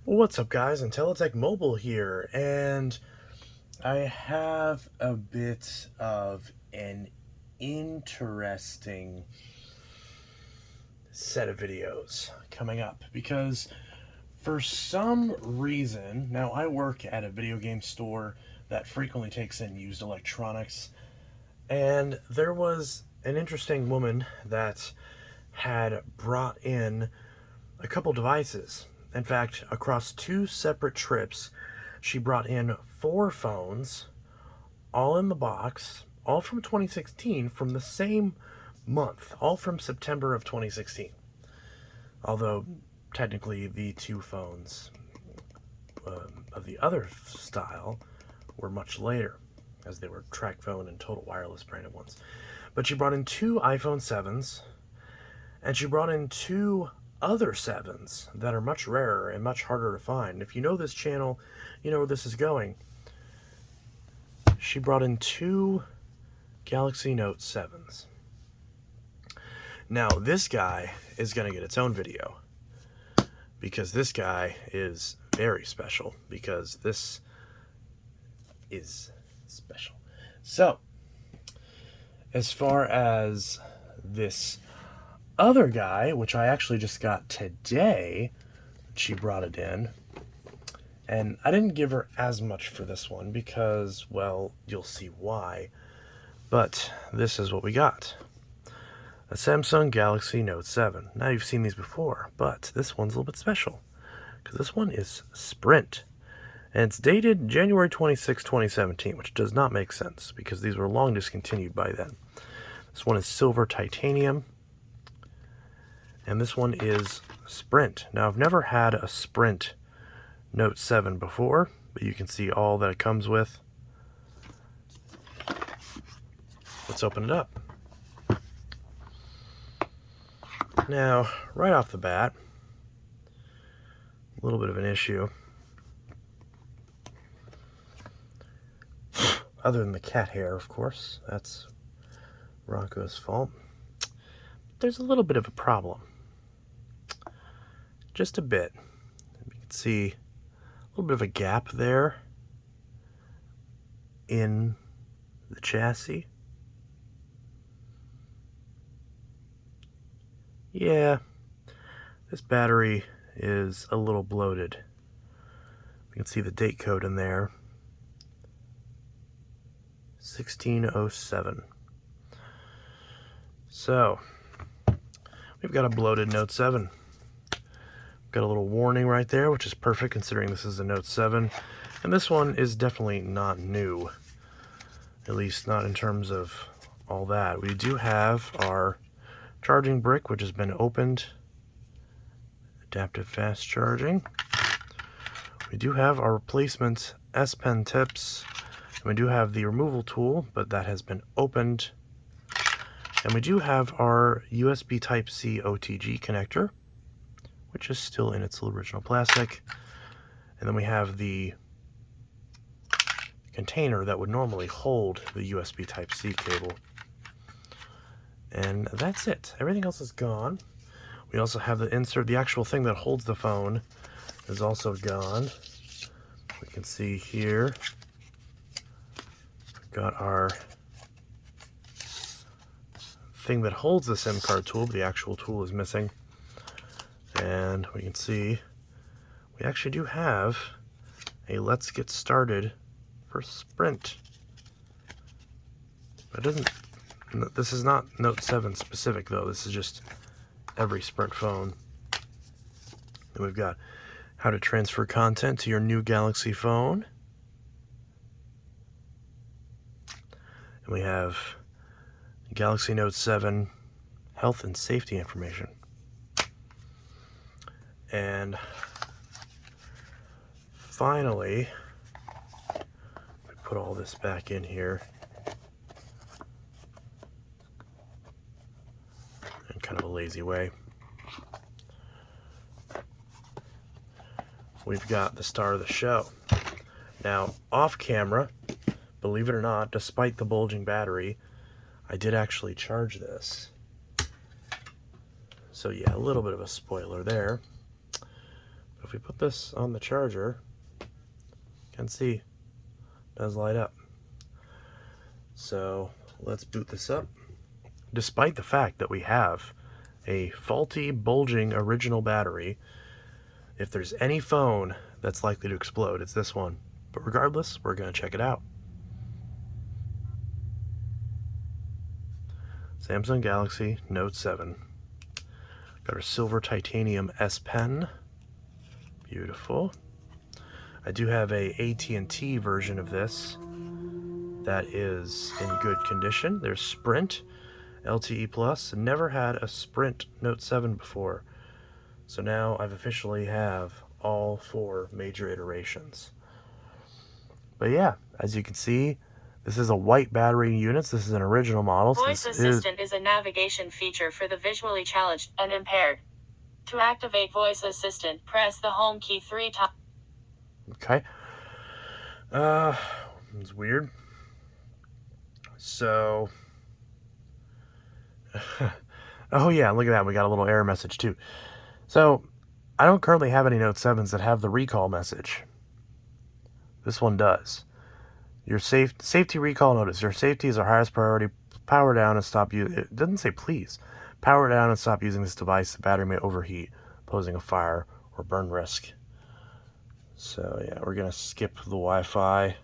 What's up, guys? Intellitech Mobile here, and I have a bit of an interesting set of videos coming up because for some reason, now I work at a video game store that frequently takes in used electronics, and there was an interesting woman that had brought in a couple devices. In fact, across two separate trips, she brought in 4 phones, all in the box, all from 2016, from the same month, all from September of 2016. Although, technically, the 2 phones of the other style were much later, as they were track phone and total wireless branded ones. But she brought in 2 iPhone 7s, and she brought in 2 other 7s that are much rarer and much harder to find. If you know this channel, you know where this is going. She brought in 2 Galaxy Note 7s. Now, this guy is going to get its own video, because this guy is very special, because this is special. So, as far as this other guy, which I actually just got today, she brought it in, and I didn't give her as much for this one because, well, you'll see why, but this is what we got. A Samsung Galaxy Note 7. Now, you've seen these before, but this one's a little bit special because this one is Sprint, and it's dated January 26, 2017, which does not make sense because these were long discontinued by then. This one is silver titanium, and this one is Sprint. Now, I've never had a Sprint Note 7 before, but you can see all that it comes with. Let's open it up. Now, right off the bat, a little bit of an issue. Other than the cat hair, of course. That's Rocco's fault. There's a little bit of a problem. Just a bit. You can see a little bit of a gap there in the chassis. Yeah, this battery is a little bloated. You can see the date code in there. 1607. So, we've got a bloated Note 7. Got a little warning right there, which is perfect considering this is a Note 7. And this one is definitely not new, at least not in terms of all that. We do have our charging brick, which has been opened. Adaptive fast charging. We do have our replacement S Pen tips. And we do have the removal tool, but that has been opened. And we do have our USB Type-C OTG connector, which is still in its original plastic. And then we have the container that would normally hold the USB Type-C cable. And that's it. Everything else is gone. We also have the insert, the actual thing that holds the phone is also gone. We can see here, we've got our thing that holds the SIM card tool, but the actual tool is missing. And we can see we actually do have a Let's Get Started for Sprint. It doesn't, this is not Note 7 specific though, this is just every Sprint phone. Then we've got how to transfer content to your new Galaxy phone. And we have Galaxy Note 7 health and safety information. And finally, we put all this back in here in kind of a lazy way. We've got the star of the show. Now, off camera, believe it or not, despite the bulging battery, I did actually charge this. So yeah, a little bit of a spoiler there. if we put this on the charger, you can see it does light up. So let's boot this up. Despite the fact that we have a faulty, bulging original battery, if there's any phone that's likely to explode, it's this one. But regardless, we're going to check it out. Samsung Galaxy Note 7. Got our silver titanium S Pen. Beautiful. I do have a AT&T version of this that is in good condition. There's Sprint LTE Plus. Never had a Sprint Note 7 before. So now I've officially have all 4 major iterations. But yeah, as you can see, this is a white battery units. This is an original model. Voice Assistant is a navigation feature for the visually challenged and impaired. To activate Voice Assistant, press the home key 3 times. Okay. It's weird. So, oh yeah, look at that. We got a little error message too. So, I don't currently have any Note 7s that have the recall message. This one does. Your safety recall notice. Your safety is our highest priority. Power down and stop using. It doesn't say please. Power down and stop using this device. The battery may overheat, posing a fire or burn risk. So yeah, we're gonna skip the Wi-Fi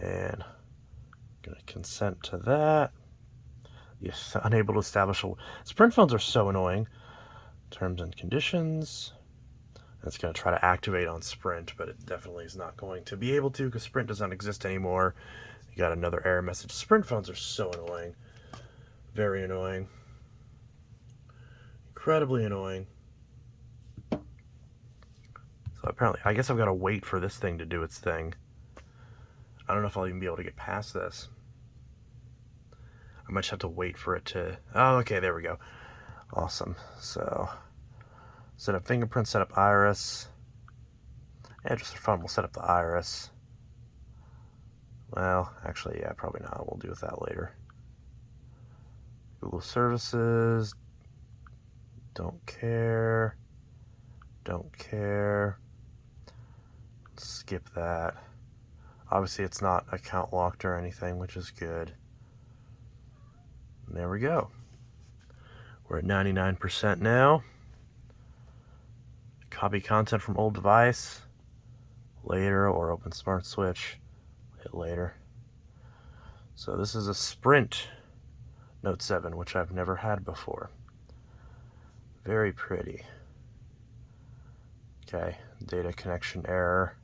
and gonna consent to that. Yes, unable to establish a. Sprint phones are so annoying. Terms and conditions. It's going to try to activate on Sprint, but it definitely is not going to be able to because Sprint does not exist anymore. You got another error message. Sprint phones are so annoying. Very annoying. Incredibly annoying. So apparently, I guess I've got to wait for this thing to do its thing. I don't know if I'll even be able to get past this. I might just have to wait for it to... Oh, okay, there we go. Awesome. So... set up fingerprint, set up iris. Yeah, just for fun, we'll set up the iris. Well, actually, yeah, probably not. We'll deal with that later. Google services. Don't care. Don't care. Skip that. Obviously, it's not account locked or anything, which is good. And there we go. We're at 99% now. Copy content from old device. Later, or open smart switch. Hit later. So this is a Sprint Note 7, which I've never had before. Very pretty. Okay, data connection error.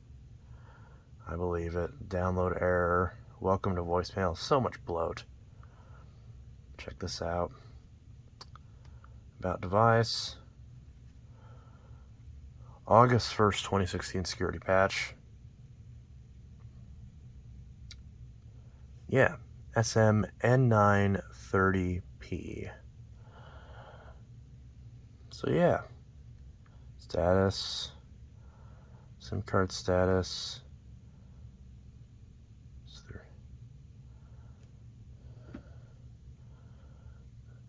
I believe it. Download error. Welcome to voicemail. So much bloat. Check this out. About device. August 1st, 2016 security patch. Yeah, SM N930P. So yeah, status, SIM card status. There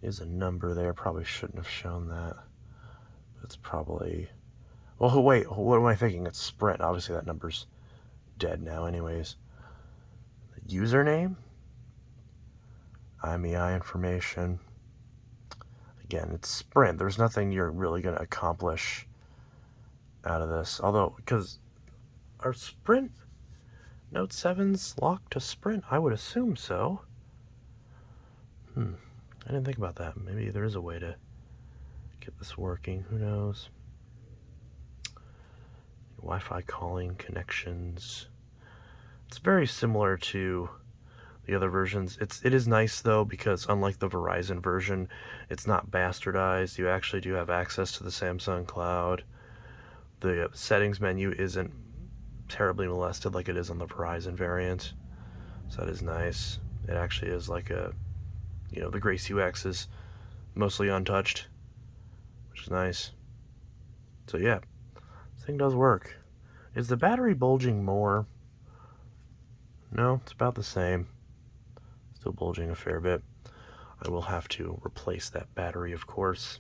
is a number there, probably shouldn't have shown that. It's probably... Well, wait, what am I thinking? It's Sprint. Obviously, that number's dead now anyways. The username? IMEI information. Again, it's Sprint. There's nothing you're really going to accomplish out of this. Although, because are Sprint Note 7s locked to Sprint? I would assume so. I didn't think about that. Maybe there is a way to get this working. Who knows? Wi-Fi calling connections. It's very similar to the other versions. It is nice though, because unlike the Verizon version, it's not bastardized. You actually do have access to the Samsung cloud. The settings menu isn't terribly molested like it is on the Verizon variant. So that is nice. It actually is like a, the Grace UX is mostly untouched, which is nice. So yeah, this thing does work. Is the battery bulging more? No, it's about the same. Still bulging a fair bit. I will have to replace that battery, of course.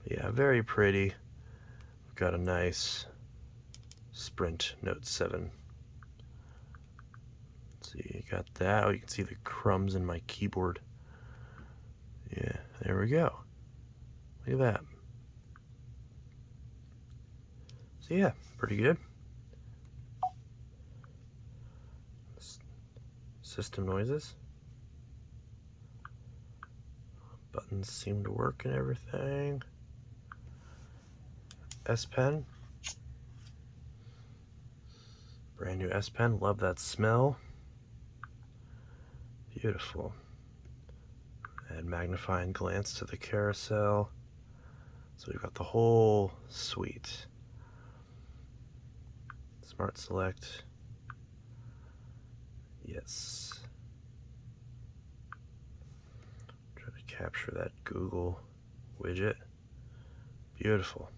But yeah, very pretty. We've got a nice Sprint Note 7. Let's see, you got that. Oh, you can see the crumbs in my keyboard. Yeah, there we go. Look at that. So yeah, pretty good. System noises. Buttons seem to work and everything. S Pen. Brand new S Pen. Love that smell. Beautiful. Add magnifying glance to the carousel. So we've got the whole suite. Smart Select. Yes. Try to capture that Google widget. Beautiful.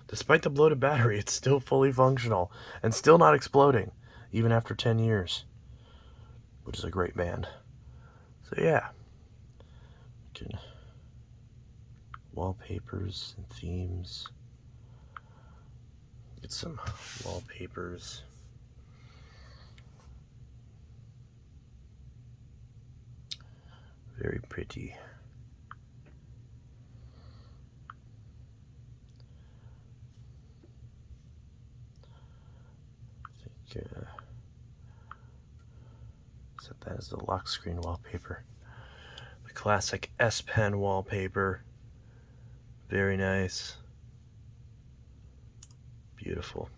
Despite the bloated battery, it's still fully functional and still not exploding, even after 10 years, which is a great band. So yeah, wallpapers and themes. Get some wallpapers. Very pretty. I think set that as the lock screen wallpaper. The classic S Pen wallpaper. Very nice. Beautiful.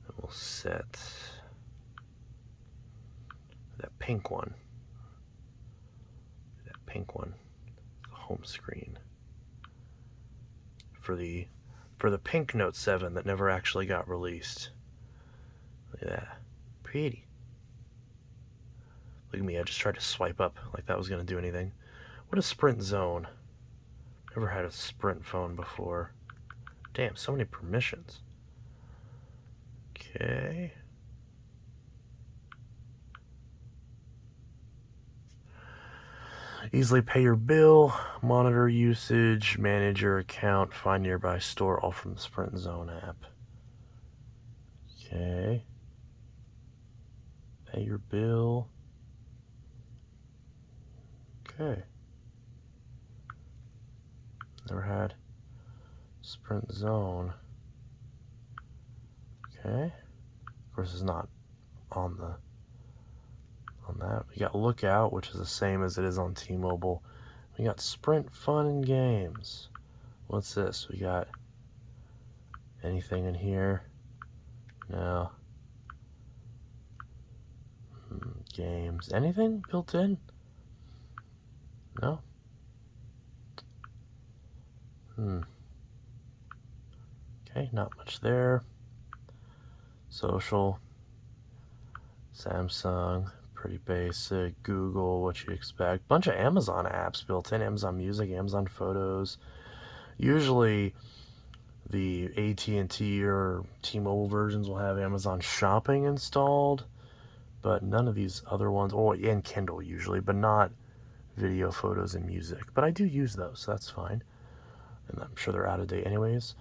And we'll set that pink one. That pink one. The home screen. For the pink Note 7 that never actually got released. Look at that. Pretty. Look at me, I just tried to swipe up like that was going to do anything. What is Sprint Zone? Never had a Sprint phone before. Damn, so many permissions. Okay. Easily pay your bill, monitor usage, manage your account, find nearby store, all from the Sprint Zone app. Okay. Pay your bill. Okay. Never had Sprint Zone. Okay. Of course, it's not on that. We got Lookout, which is the same as it is on T-Mobile. We got Sprint Fun and Games. What's this? We got anything in here? No. Games. Anything built in? No? Okay, not much there. Social. Samsung. Pretty basic. Google, what you expect. Bunch of Amazon apps built in. Amazon Music, Amazon Photos. Usually the AT&T or T-Mobile versions will have Amazon Shopping installed, but none of these other ones, and Kindle usually, but not video, photos, and music. But I do use those, so that's fine. And I'm sure they're out of date anyways.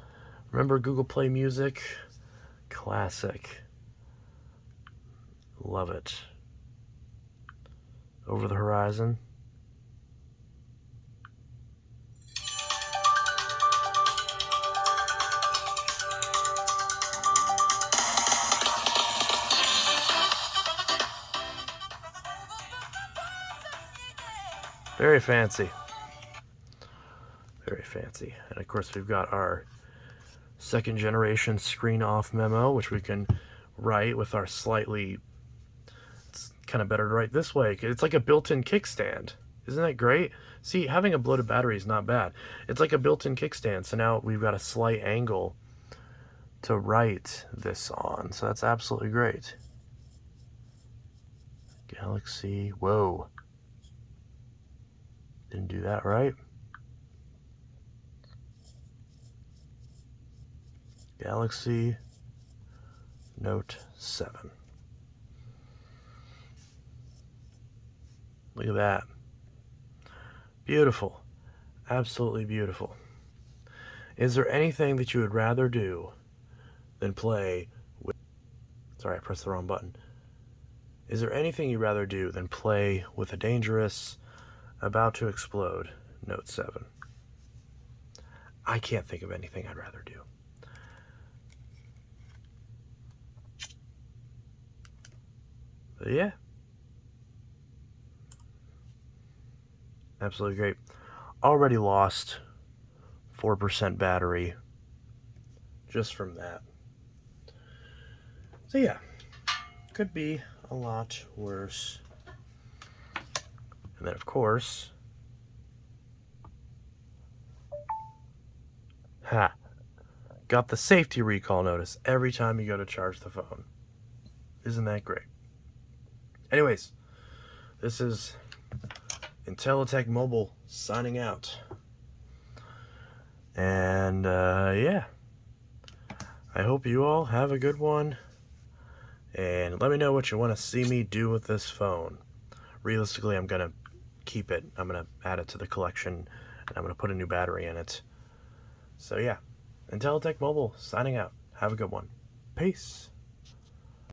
Remember Google Play Music? Classic. Love it. Over the Horizon. Very fancy. Very fancy. And of course we've got our second generation screen off memo, which we can write with our slightly, it's kind of better to write this way. It's like a built-in kickstand. Isn't that great? See, having a bloated battery is not bad. It's like a built-in kickstand. So now we've got a slight angle to write this on. So that's absolutely great. Galaxy, whoa. Didn't do that right. Galaxy Note 7. Look at that. Beautiful. Absolutely beautiful. Is there anything that you would rather do than play with... Sorry, I pressed the wrong button. Is there anything you'd rather do than play with a dangerous, about to explode Note 7? I can't think of anything I'd rather do. But yeah. Absolutely great. Already lost 4% battery just from that. So yeah, could be a lot worse. And then of course, got the safety recall notice every time you go to charge the phone. Isn't that great? Anyways, this is Intellitech Mobile signing out. And yeah, I hope you all have a good one. And let me know what you want to see me do with this phone. Realistically, I'm going to keep it. I'm going to add it to the collection, and I'm going to put a new battery in it. So yeah, Intellitech Mobile signing out. Have a good one. Peace.